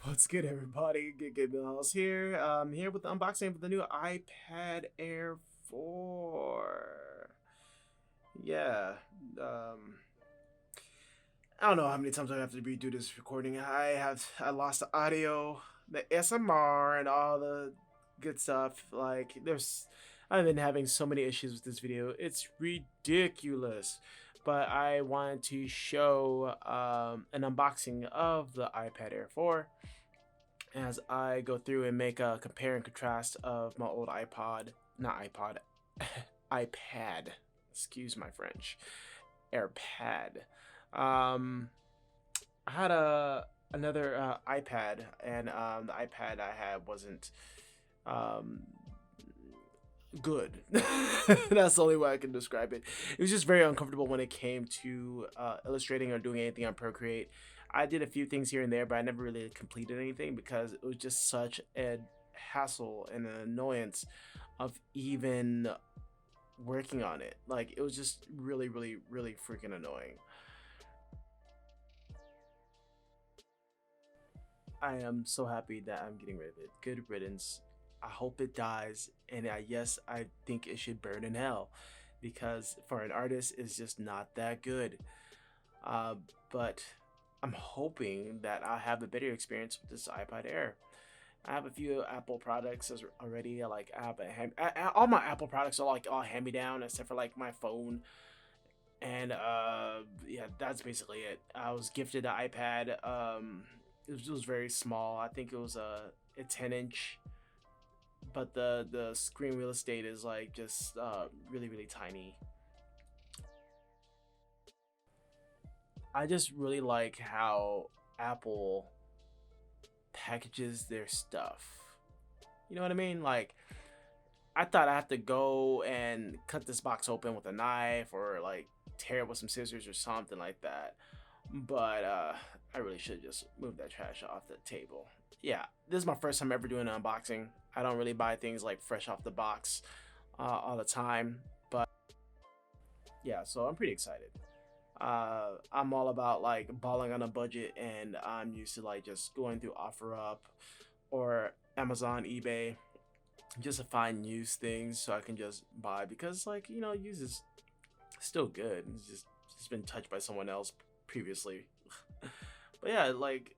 What's good, everybody? Good Mills here. Here with the unboxing of the new iPad Air 4. Yeah. Um, I don't know how many times I have to redo this recording. I lost the audio, the SMR, and all the good stuff. I've been having so many issues with this video. It's ridiculous. But I wanted to show an unboxing of the iPad Air 4 as I go through and make a compare and contrast of my old not iPod, iPad. Excuse my French. AirPad. Um, I had another iPad, and the iPad I had wasn't um, good. That's the only way I can describe it. It was just very uncomfortable when it came to illustrating or doing anything on Procreate. I did a few things here and there, but I never really completed anything because it was just such a hassle and an annoyance of even working on it. Like, it was just really, really, really freaking annoying. I am so happy that I'm getting rid of it. Good riddance. I hope it dies, and yes, I think it should burn in hell, because for an artist, it's just not that good. Uh, but I'm hoping that I'll have a better experience with this iPad Air. I have a few Apple products already. All my Apple products are like all hand me down, except for like my phone. And yeah, that's basically it. I was gifted an iPad. It was very small. I think it was a 10-inch, but the screen real estate is like just really really tiny. I just really like how Apple packages their stuff. You know what I mean? Like, I thought I have to go and cut this box open with a knife or like tear it with some scissors or something like that. But I really should just move that trash off the table. Yeah, this is my first time ever doing an unboxing. I don't really buy things like fresh off the box all the time. But yeah, so I'm pretty excited. I'm all about like balling on a budget, and I'm used to like just going through OfferUp or Amazon, eBay, just to find used things so I can just buy, because like, used is still good. It's just been touched by someone else previously. But yeah, like,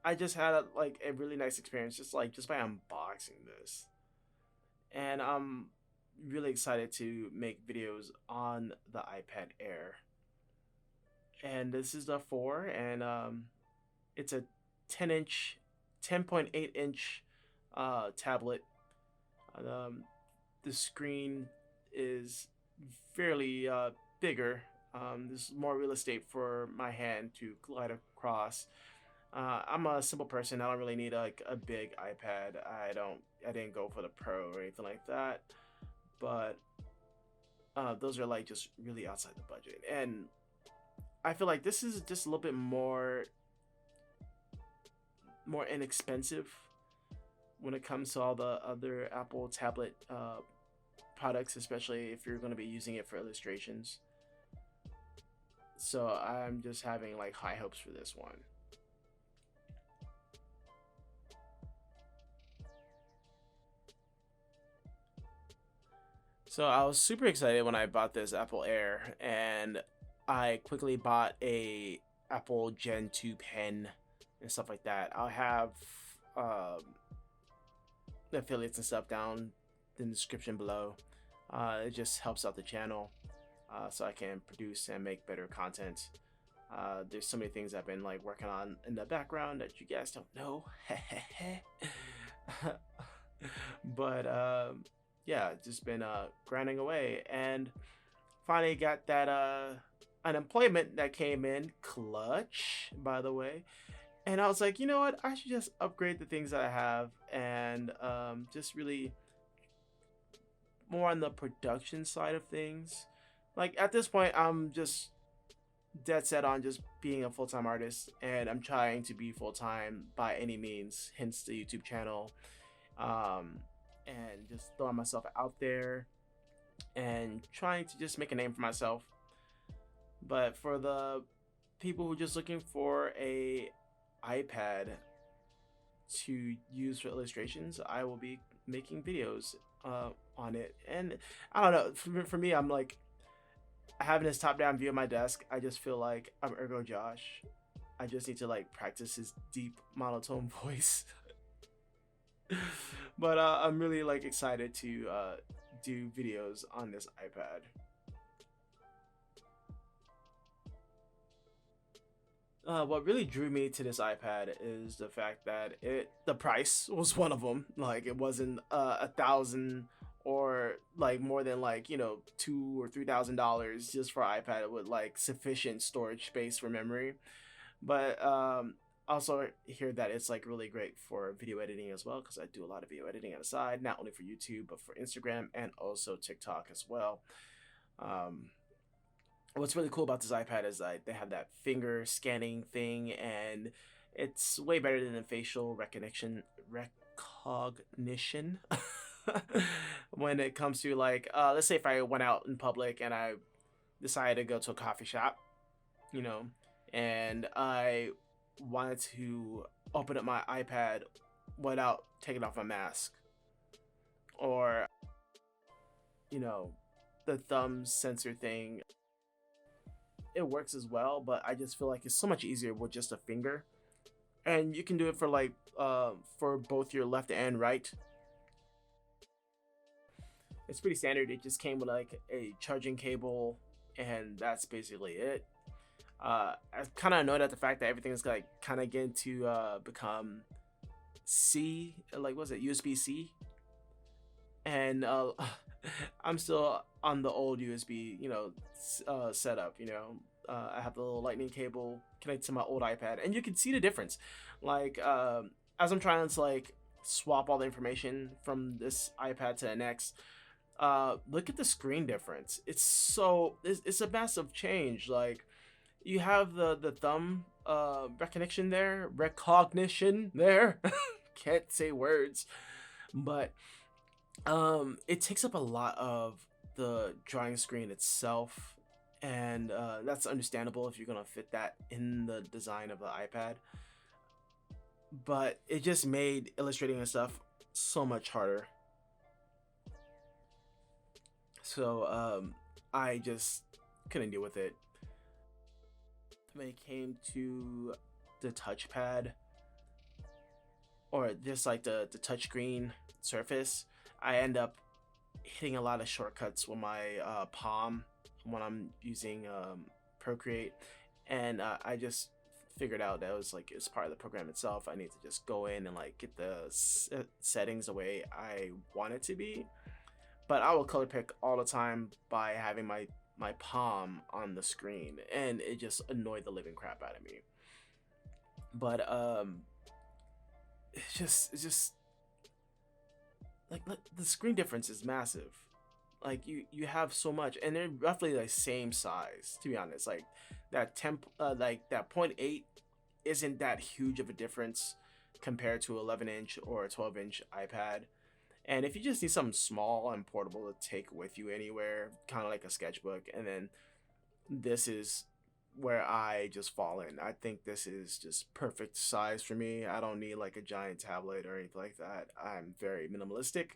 I just had like a really nice experience just by unboxing this, and I'm really excited to make videos on the iPad Air. And this is the 4, and it's a 10-inch, 10.8-inch tablet. Um, the screen is fairly bigger. There's more real estate for my hand to glide across. I'm a simple person. I don't really need like a big iPad. I didn't go for the Pro or anything like that. But those are like just really outside the budget, and I feel like this is just a little bit more inexpensive when it comes to all the other Apple tablet products, especially if you're going to be using it for illustrations. So I'm just having like high hopes for this one. So I was super excited when I bought this Apple Air, and I quickly bought a Apple Gen 2 pen and stuff like that. I'll have um, affiliates and stuff down in the description below. It just helps out the channel, so I can produce and make better content. There's so many things I've been like working on in the background that you guys don't know. But yeah, just been grinding away, and finally got that unemployment that came in clutch, by the way. And I was like, you know what? I should just upgrade the things that I have, and just really more on the production side of things. Like, at this point, I'm just dead set on just being a full-time artist, and I'm trying to be full-time by any means, hence the YouTube channel. Um, and just throwing myself out there and trying to just make a name for myself. But for the people who are just looking for a iPad, to use for illustrations, I will be making videos on it. And I don't know, for me, I'm like having this top down view of my desk. I just feel like I'm Ergo Josh. I just need to like practice his deep monotone voice. But I'm really like excited to do videos on this iPad. What really drew me to this iPad is the fact that the price was one of them. Like it wasn't 1,000 or like more than like $2,000 or $3,000 just for iPad with like sufficient storage space for memory. But also hear that it's like really great for video editing as well because I do a lot of video editing on the side, not only for YouTube but for Instagram and also TikTok as well. Um, what's really cool about this iPad is that they have that finger scanning thing, and it's way better than the facial recognition when it comes to like let's say if I went out in public and I decided to go to a coffee shop, you know, and I wanted to open up my iPad without taking off my mask, or you know, the thumb sensor thing, it works as well, but I just feel like it's so much easier with just a finger, and you can do it for like for both your left and right. It's pretty standard. It just came with like a charging cable, and that's basically it. I'm kind of annoyed at the fact that everything's like kind of getting to become C, like what's it, USB C, and I'm still on the old USB, setup. I have the little lightning cable connected to my old iPad, and you can see the difference. Like as I'm trying to like swap all the information from this iPad to the next, look at the screen difference. It's a massive change. Like you have the thumb recognition there. Can't say words, but it takes up a lot of the drawing screen itself, and that's understandable if you're gonna fit that in the design of the iPad. But it just made illustrating and stuff so much harder. So I just couldn't deal with it. When it came to the touchpad, or just like the touchscreen surface, I end up hitting a lot of shortcuts with my palm when I'm using Procreate, and I just figured out that it was like it's part of the program itself. I need to just go in and like get the settings the way I want it to be. But I will color pick all the time by having my palm on the screen, and it just annoyed the living crap out of me. But it's just like the screen difference is massive. Like you have so much, and they're roughly the same size, to be honest. Like that like that point 0.8 isn't that huge of a difference compared to 11-inch or a 12-inch iPad. And if you just need something small and portable to take with you anywhere, kind of like a sketchbook, and then this is where I just fall in. I think this is just perfect size for me. I don't need like a giant tablet or anything like that. I'm very minimalistic.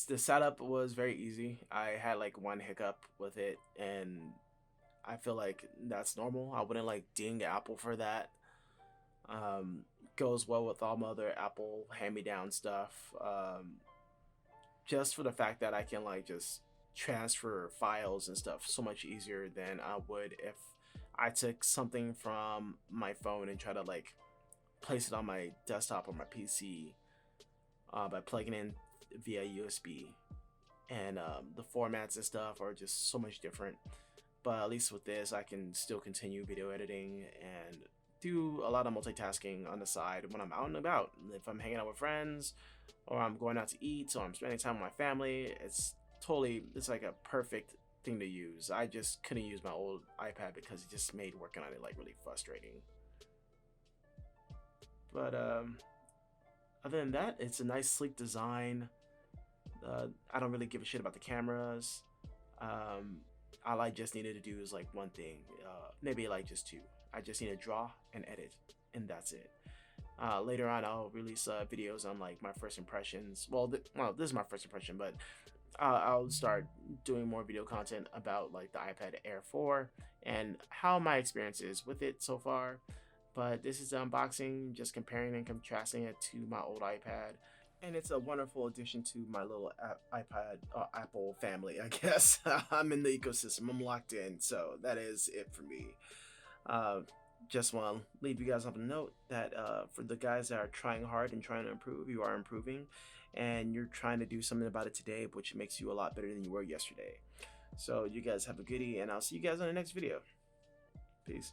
The setup was very easy. I had like one hiccup with it, and I feel like that's normal. I wouldn't like ding Apple for that. Goes well with all my other Apple hand-me-down stuff. Just for the fact that I can like just transfer files and stuff so much easier than I would if I took something from my phone and try to like place it on my desktop or my PC by plugging in via USB. And the formats and stuff are just so much different. But at least with this, I can still continue video editing and do a lot of multitasking on the side when I'm out and about. If I'm hanging out with friends, or I'm going out to eat, or I'm spending time with my family, it's like a perfect thing to use. I just couldn't use my old iPad because it just made working on it like really frustrating. But other than that, it's a nice sleek design. I don't really give a shit about the cameras. All I just needed to do is like one thing, maybe like just two. I just need to draw and edit, and that's it. Later on, I'll release videos on like my first impressions. Well, this is my first impression, but I'll start doing more video content about like the iPad Air 4 and how my experience is with it so far. But this is the unboxing, just comparing and contrasting it to my old iPad. And it's a wonderful addition to my little iPad Apple family, I guess. I'm in the ecosystem, I'm locked in, so that is it for me. Just want to leave you guys on a note that for the guys that are trying hard and trying to improve, you are improving, and you're trying to do something about it today, which makes you a lot better than you were yesterday. So you guys have a goodie, and I'll see you guys on the next video. Peace.